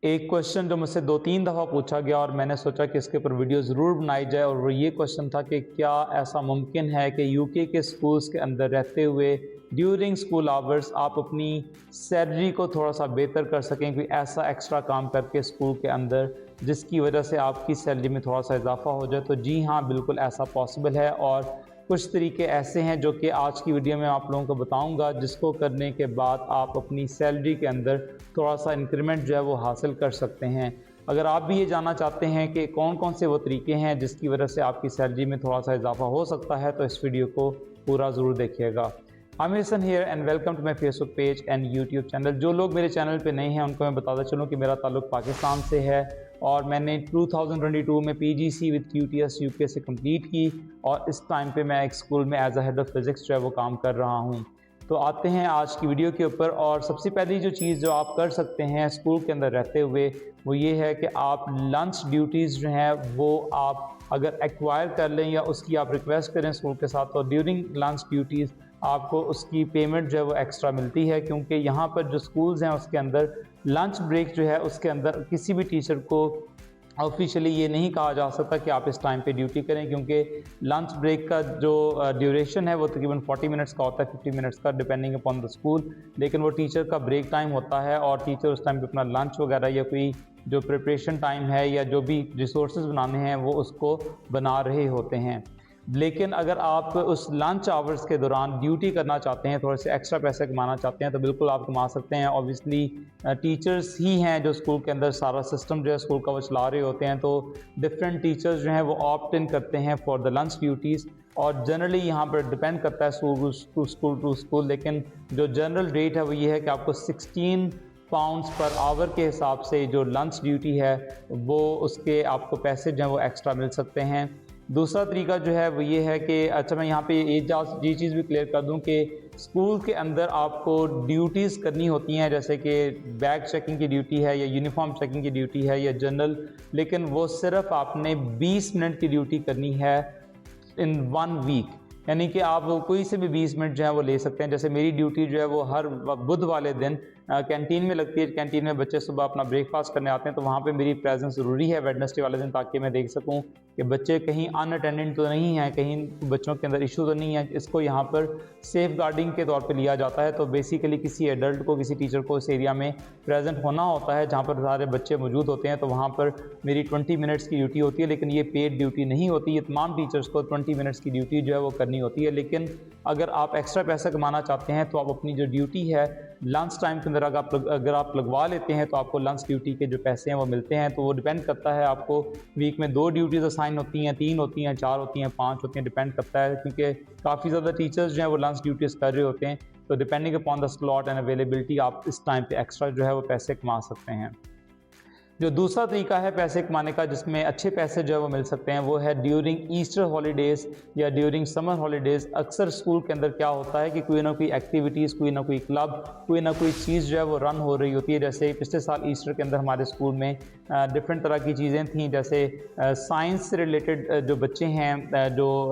एक क्वेश्चन जो मुझसे 2-3 दफ़ा पूछा गया और मैंने सोचा कि इसके ऊपर वीडियो ज़रूर बनाई जाए, और वो ये क्वेश्चन था कि क्या ऐसा मुमकिन है कि यूके के स्कूल्स के अंदर रहते हुए ड्यूरिंग स्कूल आवर्स आप अपनी सैलरी को थोड़ा सा बेहतर कर सकें, कोई ऐसा एक्स्ट्रा काम करके स्कूल के अंदर जिसकी वजह से आपकी सैलरी में थोड़ा सा इजाफा हो जाए। तो जी हाँ, बिल्कुल ऐसा पॉसिबल है, और कुछ तरीके ऐसे हैं जो कि आज की वीडियो में आप लोगों को बताऊंगा, जिसको करने के बाद आप अपनी सैलरी के अंदर थोड़ा सा इंक्रीमेंट जो है वो हासिल कर सकते हैं। अगर आप भी ये जानना चाहते हैं कि कौन कौन से वो तरीके हैं जिसकी वजह से आपकी सैलरी में थोड़ा सा इजाफा हो सकता है, तो इस वीडियो को पूरा ज़रूर देखिएगा। Aamir Hasan here and welcome to my Facebook page and YouTube channel. जो लोग मेरे चैनल पे नए हैं उनको मैं बताता चलूँ कि मेरा ताल्लुक़ पाकिस्तान से है, और मैंने 2022 में PGC विद QTS UK से कंप्लीट की, और इस टाइम पे मैं एक स्कूल में as a head of physics जो है वो काम कर रहा हूँ। तो आते हैं आज की वीडियो के ऊपर, और सबसे पहली जो चीज़ जो आप कर सकते हैं स्कूल के अंदर रहते हुए वो ये है कि आप लंच ड्यूटीज़ जो हैं वो आप अगर एक्वायर कर लें या उसकी आप रिक्वेस्ट करें स्कूल के साथ, तो ड्यूरिंग लंच ड्यूटीज़ आपको उसकी पेमेंट जो है वो एक्स्ट्रा मिलती है। क्योंकि यहाँ पर जो स्कूल्स हैं उसके अंदर लंच ब्रेक जो है उसके अंदर किसी भी टीचर को ऑफिशियली ये नहीं कहा जा सकता कि आप इस टाइम पे ड्यूटी करें, क्योंकि लंच ब्रेक का जो ड्यूरेशन है वो तकरीबन 40 मिनट्स का होता है, 50 मिनट्स का डिपेंडिंग अपॉन द स्कूल। लेकिन वो टीचर का ब्रेक टाइम होता है, और टीचर उस टाइम पे अपना लंच वगैरह या कोई जो प्रिपरेशन टाइम है या जो भी रिसोर्सेज बनाने हैं वो उसको बना रहे होते हैं। लेकिन अगर आप उस लंच आवर्स के दौरान ड्यूटी करना चाहते हैं, थोड़े से एक्स्ट्रा पैसे कमाना चाहते हैं, तो बिल्कुल आप कमा सकते हैं। ऑब्वियसली टीचर्स ही हैं जो स्कूल के अंदर सारा सिस्टम जो है स्कूल का वो चला रहे होते हैं, तो डिफरेंट टीचर्स जो हैं वो ऑप्ट इन करते हैं फॉर द लंच ड्यूटीज़। और जनरली यहाँ पर डिपेंड करता है स्कूल टू स्कूल, लेकिन जो जनरल रेट है वो ये है कि आपको 16 पाउंड्स पर आवर के हिसाब से जो लंच ड्यूटी है वो उसके आपको पैसे जो हैं वो एक्स्ट्रा मिल सकते हैं। दूसरा तरीका जो है वो ये है कि अच्छा, मैं यहाँ पे ये चीज़ भी क्लियर कर दूँ कि स्कूल के अंदर आपको ड्यूटीज़ करनी होती हैं, जैसे कि बैग चेकिंग की ड्यूटी है या यूनिफॉर्म चेकिंग की ड्यूटी है या जनरल, लेकिन वो सिर्फ आपने 20 मिनट की ड्यूटी करनी है इन 1 वीक। यानी कि आप कोई से भी 20 मिनट जो है वो ले सकते हैं। जैसे मेरी ड्यूटी जो है वो हर बुध वाले दिन कैंटीन में लगती है। कैंटीन में बच्चे सुबह अपना ब्रेकफास्ट करने आते हैं, तो वहाँ पे मेरी प्रेजेंस ज़रूरी है वेडनेसडे वाले दिन, ताकि मैं देख सकूँ कि बच्चे कहीं अनअटेंडेंट तो नहीं हैं, कहीं बच्चों के अंदर इशू तो नहीं है। इसको यहाँ पर सेफ गार्डिंग के तौर पर लिया जाता है। तो बेसिकली किसी एडल्ट को, किसी टीचर को इस एरिया में प्रेजेंट होना होता है जहाँ पर सारे बच्चे मौजूद होते हैं। तो वहाँ पर मेरी 20 मिनट्स की ड्यूटी होती है, लेकिन ये पेड ड्यूटी नहीं होती। ये तमाम टीचर्स को 20 मिनट्स की ड्यूटी जो है वो करनी होती है। लेकिन अगर आप एक्स्ट्रा पैसा कमाना चाहते हैं तो आप अपनी जो ड्यूटी है लंच टाइम के अंदर अगर आप लगवा लेते हैं तो आपको लंच ड्यूटी के जो पैसे हैं वो मिलते हैं। तो वो डिपेंड करता है, आपको वीक में 2 ड्यूटीज़ असाइन होती हैं, 3 होती हैं, 4 होती हैं, 5 होती हैं, डिपेंड करता है, क्योंकि काफ़ी ज़्यादा टीचर्स जो हैं वो लंच ड्यूटीज़ कर रहे होते हैं। तो depending upon the slot and availability आप इस टाइम पे एक्स्ट्रा जो है वो पैसे कमा सकते हैं। जो दूसरा तरीका है पैसे कमाने का जिसमें अच्छे पैसे जो है वो मिल सकते हैं, वो है ड्यूरिंग ईस्टर हॉलीडेज़ या ड्यूरिंग समर हॉलीडेज़। अक्सर स्कूल के अंदर क्या होता है कि कोई ना कोई एक्टिविटीज़, कोई ना कोई क्लब, कोई ना कोई चीज़ जो है वो रन हो रही होती है। जैसे पिछले साल ईस्टर के अंदर हमारे स्कूल में डिफरेंट तरह की चीज़ें थीं, जैसे साइंस से रिलेटेड जो बच्चे हैं, जो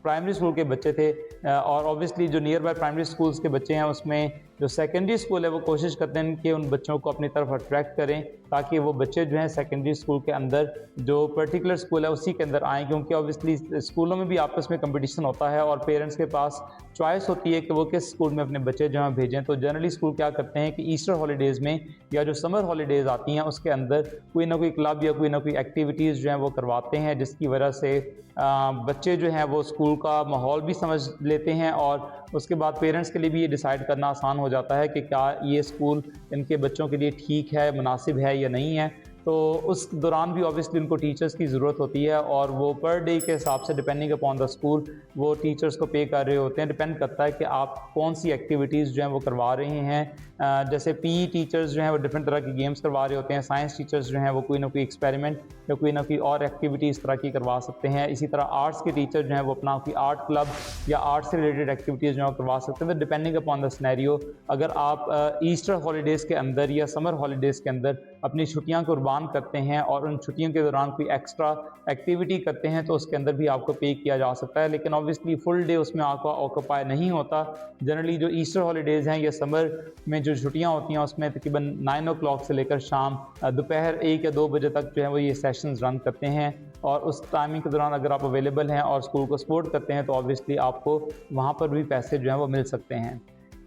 प्राइमरी स्कूल के बच्चे थे, और ऑब्वियसली जो नियर बाय प्राइमरी स्कूल्स के बच्चे हैं उसमें जो सेकेंडरी स्कूल है वो कोशिश करते हैं कि उन बच्चों को अपनी तरफ अट्रैक्ट करें, ताकि वो बच्चे जो हैं सेकेंडरी स्कूल के अंदर जो पर्टिकुलर स्कूल है उसी के अंदर आएँ। क्योंकि ऑब्वियसली स्कूलों में भी आपस में कंपटीशन होता है और पेरेंट्स के पास चॉइस होती है कि वो किस स्कूल में अपने बच्चे जो हैं भेजें। तो जनरली स्कूल क्या करते हैं कि ईस्टर हॉलीडेज़ में या जो समर हॉलीडेज़ आती हैं उसके अंदर कोई ना कोई क्लब या कोई ना कोई एक्टिविटीज़ जो हैं वो करवाते हैं, जिसकी वजह से बच्चे जो हैं वो स्कूल का माहौल भी समझ लेते हैं, और उसके बाद पेरेंट्स के लिए भी ये डिसाइड करना आसान हो जाता है कि क्या ये स्कूल इनके बच्चों के लिए ठीक है, मुनासिब है या नहीं है। तो उस दौरान भी ऑब्वियसली उनको टीचर्स की ज़रूरत होती है, और वो पर डे के हिसाब से डिपेंडिंग अपॉन द स्कूल वो टीचर्स को पे कर रहे होते हैं। डिपेंड करता है कि आप कौन सी एक्टिविटीज़ जो हैं वो करवा रहे हैं। जैसे PE टीचर्स जो हैं वो डिफरेंट तरह की गेम्स करवा रहे होते हैं, साइंस टीचर्स जो हैं वो कोई ना कोई एक्सपेरिमेंट या कोई ना कोई और एक्टिविटी इस तरह की करवा सकते हैं। इसी तरह आर्ट्स के टीचर जो हैं वो अपना कोई आर्ट क्लब या आर्ट से रिलेटेड एक्टिविटीज़ जो है करवा सकते हैं। तो डिपेंडिंग अपॉन द सिनेरियो, अगर आप ईस्टर हॉलीडेज़ के अंदर या समर हॉलीडेज़ के अंदर अपनी छुट्टियाँ कुर्बान दौरान करते हैं और उन छुट्टियों के दौरान कोई एक्स्ट्रा एक्टिविटी करते हैं तो उसके अंदर भी आपको पे किया जा सकता है, लेकिन ऑब्वियसली फुल डे उसमें आपका ऑक्यूपाई नहीं होता। जनरली जो ईस्टर हॉलीडेज़ हैं या समर में जो छुट्टियाँ होती हैं उसमें तकरीबन 9 o'clock से लेकर शाम दोपहर 1 या 2 बजे तक जो है वो ये सेशंस रन करते हैं, और उस टाइमिंग के दौरान अगर आप अवेलेबल हैं और स्कूल को सपोर्ट करते हैं तो ऑब्वियसली आपको वहाँ पर भी पैसे जो हैं वो मिल सकते हैं।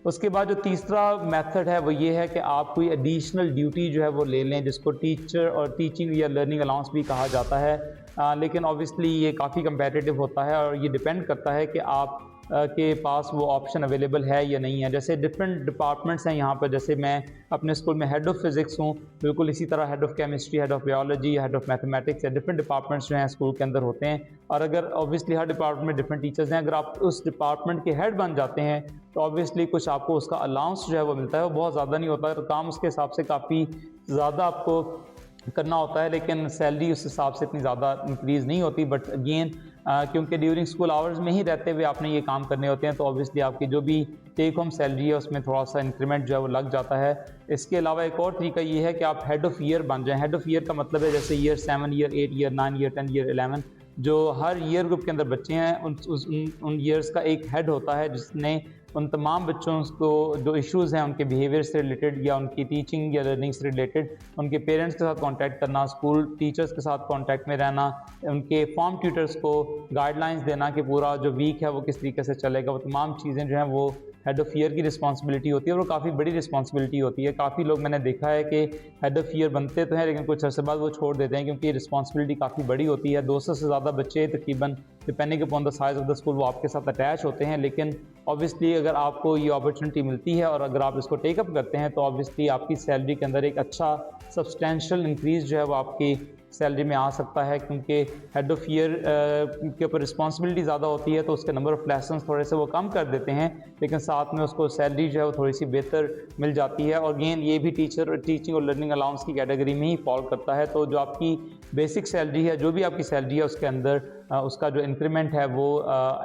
उसके बाद जो तीसरा मेथड है वो ये है कि आप कोई एडिशनल ड्यूटी जो है वो ले लें, जिसको टीचर और टीचिंग या लर्निंग अलाउंस भी कहा जाता है। लेकिन ऑब्वियसली ये काफ़ी कंपेटिटिव होता है और ये डिपेंड करता है कि आप के पास वो ऑप्शन अवेलेबल है या नहीं है। जैसे डिफरेंट डिपार्टमेंट्स हैं यहाँ पर, जैसे मैं अपने स्कूल में हेड ऑफ़ फिज़िक्स हूँ, बिल्कुल इसी तरह head of chemistry, head of biology, head of mathematics या डिफरेंट डिपार्टमेंट्स जो हैं स्कूल के अंदर होते हैं। और अगर ऑब्वियसली हर डिपार्टमेंट में डिफरेंट टीचर्स हैं, अगर आप उस डिपार्टमेंट के हेड बन जाते हैं तो ऑब्वियसली कुछ आपको उसका अलाउंस जो है वो मिलता है, वो बहुत ज़्यादा नहीं होता, तो काम उसके हिसाब से काफ़ी ज़्यादा आपको करना होता है, लेकिन सैलरी उस हिसाब से इतनी ज़्यादा इंक्रीज़ नहीं होती। बट अगेन क्योंकि ड्यूरिंग स्कूल आवर्स में ही रहते हुए आपने ये काम करने होते हैं तो ऑब्वियसली आपकी जो भी टेक होम सैलरी है उसमें थोड़ा सा इंक्रीमेंट जो है वो लग जाता है। इसके अलावा एक और तरीका ये है कि आप हेड ऑफ़ ईयर बन जाएं। हेड ऑफ़ ईयर का मतलब है जैसे year 7, year 8, year 9, year 10, year 11, जो हर ईयर ग्रुप के अंदर बच्चे हैं उन ईयर्स का एक हेड होता है जिसने उन तमाम बच्चों को जो इश्यूज़ हैं उनके बिहेवियर से रिलेटेड या उनकी टीचिंग या लर्निंग से रिलेटेड उनके पेरेंट्स के साथ कांटेक्ट करना, स्कूल टीचर्स के साथ कांटेक्ट में रहना, उनके फॉर्म ट्यूटर्स को गाइडलाइंस देना कि पूरा जो वीक है वो किस तरीके से चलेगा, वो तमाम चीज़ें जो हैं वो हेड ऑफ़ ईयर की रिस्पॉन्सिबिलिटी होती है और वो काफ़ी बड़ी रिस्पॉन्सिबिलिटी होती है। काफ़ी लोग मैंने देखा है कि हेड ऑफ़ ईयर बनते तो हैं लेकिन कुछ अर्से बाद वो छोड़ देते हैं क्योंकि रिस्पॉन्सिबिलिटी काफ़ी बड़ी होती है। 200 से ज़्यादा बच्चे तकरीबन depending upon the size of the school वो आपके साथ अटैच होते हैं, लेकिन ऑब्वियसली अगर आपको ये अपॉर्चुनिटी मिलती है और अगर आप इसको टेकअप करते हैं तो ऑब्वियसली आपकी सैलरी के अंदर एक अच्छा सब्सटेंशियल इंक्रीज़ जो है वो आपकी सैलरी में आ सकता है, क्योंकि हेड ऑफ़ ईयर के ऊपर रिस्पॉन्सिबिलिटी ज़्यादा होती है तो उसके नंबर ऑफ़ लेसन्स थोड़े से वो कम कर देते हैं, लेकिन साथ में उसको सैलरी जो है वो थोड़ी सी बेहतर मिल जाती है। और अगेन ये भी टीचिंग और लर्निंग अलाउंस की कैटेगरी में ही फॉल करता है। तो जो आपकी बेसिक सैलरी है, जो भी आपकी सैलरी है उसके अंदर उसका जो इंक्रीमेंट है वो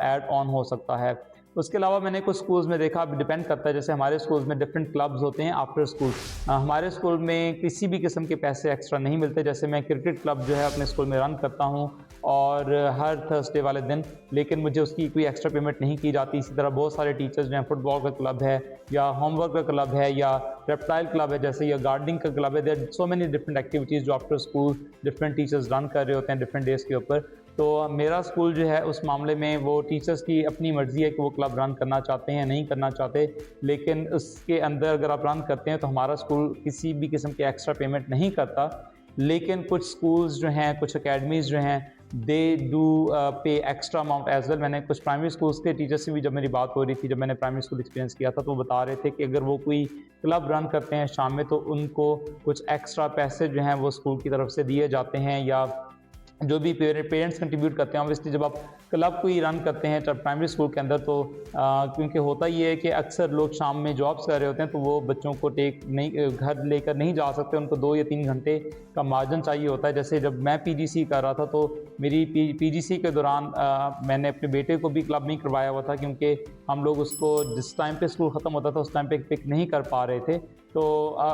ऐड ऑन हो सकता है। उसके अलावा मैंने कुछ स्कूल्स में देखा, अब डिपेंड करता है, जैसे हमारे स्कूल्स में डिफरेंट क्लब्स होते हैं आफ्टर स्कूल। हमारे स्कूल में किसी भी किस्म के पैसे एक्स्ट्रा नहीं मिलते। जैसे मैं क्रिकेट क्लब जो है अपने स्कूल में रन करता हूँ और हर थर्सडे वाले दिन, लेकिन मुझे उसकी कोई एक्स्ट्रा पेमेंट नहीं की जाती। इसी तरह बहुत सारे टीचर्स जो हैं, फुटबॉल का क्लब है या होमवर्क का क्लब है या रेप्टाइल क्लब है जैसे, या गार्डनिंग का क्लब है, there so many different activities जो after school different teachers run कर रहे होते हैं डिफरेंट डेज़ के ऊपर। तो मेरा स्कूल जो है उस मामले में वो टीचर्स की अपनी मर्ज़ी है कि वो क्लब रन करना चाहते हैं नहीं करना चाहते, लेकिन उसके अंदर अगर आप रन करते हैं तो हमारा स्कूल किसी भी किस्म की एक्स्ट्रा पेमेंट नहीं करता। लेकिन कुछ स्कूल्स जो हैं, कुछ अकेडमीज़ जो हैं, दे डू पे एक्स्ट्रा अमाउंट एज वेल। मैंने कुछ प्राइमरी स्कूल्स के टीचर से भी जब मेरी बात हो रही थी, जब मैंने प्राइमरी स्कूल एक्सपीरियंस किया था, तो वो बता रहे थे कि अगर वो कोई क्लब रन करते हैं शाम में तो उनको कुछ एक्स्ट्रा पैसे जो हैं वो स्कूल की तरफ से दिए जाते हैं, या जो भी पेरेंट्स कंट्रीब्यूट करते हैं। ऑब्वियसली जब आप क्लब को ही रन करते हैं जब प्राइमरी स्कूल के अंदर, तो क्योंकि होता ये है कि अक्सर लोग शाम में जॉब्स कर रहे होते हैं तो वो बच्चों को घर लेकर नहीं जा सकते, उनको 2 या 3 घंटे का मार्जिन चाहिए होता है। जैसे जब मैं पीजीसी कर रहा था तो मेरी पीजीसी के दौरान मैंने अपने बेटे को भी क्लब नहीं करवाया हुआ था, क्योंकि हम लोग उसको जिस टाइम पे स्कूल ख़त्म होता था उस टाइम पे पिक नहीं कर पा रहे थे। तो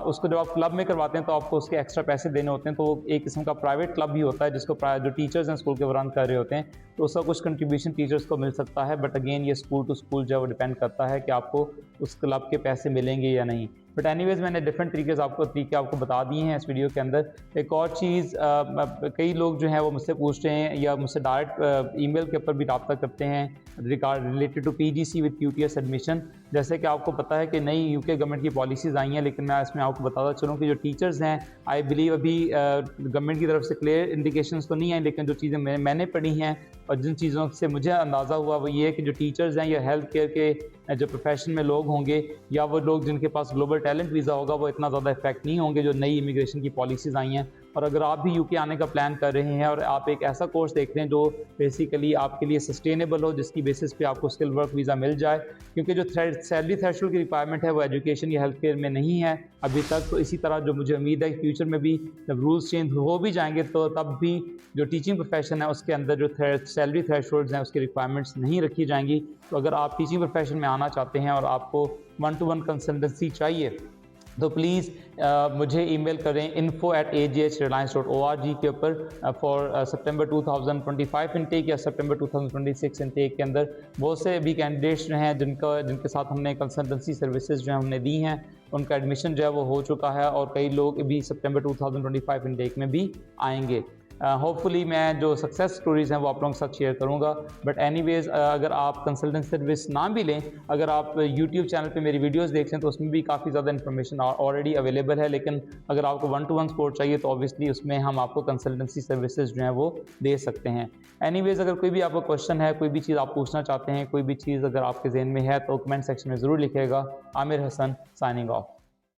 उसको जब आप क्लब में करवाते हैं तो आपको उसके एक्स्ट्रा पैसे देने होते हैं। तो वो एक किस्म का प्राइवेट क्लब भी होता है जिसको जो टीचर्स हैं स्कूल के रन कर रहे होते हैं, तो उसका कुछ कंट्रीब्यूशन टीचर्स को मिल सकता है। बट अगेन ये स्कूल टू स्कूल जो है वो डिपेंड करता है कि आपको उस क्लब के पैसे मिलेंगे या नहीं। बट एनीवेज़ मैंने डिफरेंट तरीके आपको बता दिए हैं इस वीडियो के अंदर। एक और चीज़, कई लोग जो हैं वो मुझसे पूछते हैं या मुझसे डायरेक्ट ईमेल के ऊपर भी रब्ता करते हैं related to PGC with QTS admission. जैसे कि आपको पता है कि नई यूके गवर्नमेंट की पॉलिसीज़ आई हैं, लेकिन मैं इसमें आपको बताता चलूँ कि जो टीचर्स हैं, आई बिलीव अभी गवर्नमेंट की तरफ से क्लियर इंडिकेशंस तो नहीं आई, लेकिन जो चीज़ें मैंने पढ़ी हैं और जिन चीज़ों से मुझे अंदाज़ा हुआ वो ये है कि जो टीचर्स हैं या हेल्थ केयर के जो प्रोफेशन में लोग होंगे या वो लोग जिनके पास ग्लोबल टैलेंट वीज़ा होगा, वो इतना ज़्यादा इफेक्ट नहीं होंगे जो नई इमिग्रेशन की पॉलिसीज़ आई हैं। और अगर आप भी यूके आने का प्लान कर रहे हैं और आप एक ऐसा कोर्स देख रहे हैं जो बेसिकली आपके लिए सस्टेनेबल हो, जिसकी बेसिस पे आपको स्किल वर्क वीज़ा मिल जाए, क्योंकि जो सैलरी थ्रेशोल्ड की रिक्वायरमेंट है वो एजुकेशन या हेल्थ केयर में नहीं है अभी तक। तो इसी तरह जो मुझे उम्मीद है कि फ्यूचर में भी जब रूल्स चेंज हो भी जाएंगे तो तब भी जो टीचिंग प्रोफेशन है उसके अंदर जो सैलरी थ्रेशोल्ड्स हैं उसकी रिक्वायरमेंट्स नहीं रखी जाएंगी। तो अगर आप टीचिंग प्रोफेशन में आना चाहते हैं और आपको 1-to-1 कंसल्टेंसी चाहिए तो प्लीज़ मुझे ईमेल करें info@ajhreliance.org के ऊपर फॉर सितंबर 2025 इनटेक या सितंबर 2026 इनटेक के अंदर बहुत से भी कैंडिडेट्स जो हैं जिनके साथ हमने कंसल्टेंसी सर्विसेज जो है हमने दी हैं, उनका एडमिशन जो है वो हो चुका है और कई लोग भी सितंबर 2025 इनटेक में भी आएंगे। होपफुली मैं जो सक्सेस स्टोरीज़ हैं वो आप लोगों के साथ शेयर करूंगा। बट एनीवेज़ अगर आप कंसल्टेंट सर्विस ना भी लें, अगर आप यूट्यूब चैनल पे मेरी वीडियोस देखते हैं तो उसमें भी काफ़ी ज़्यादा इन्फॉर्मेशन ऑलरेडी अवेलेबल है। लेकिन अगर आपको 1-to-1 सपोर्ट चाहिए तो ऑब्वियसली उसमें हम आपको कंसल्टेंसी सर्विसेज जो हैं वो दे सकते हैं। एनीवेज़ अगर कोई भी आपका क्वेश्चन है, कोई भी चीज़ आप पूछना चाहते हैं, कोई भी चीज़ अगर आपके जहन में है तो कमेंट सेक्शन में ज़रूर लिखिएगा। Aamir Hasan signing of.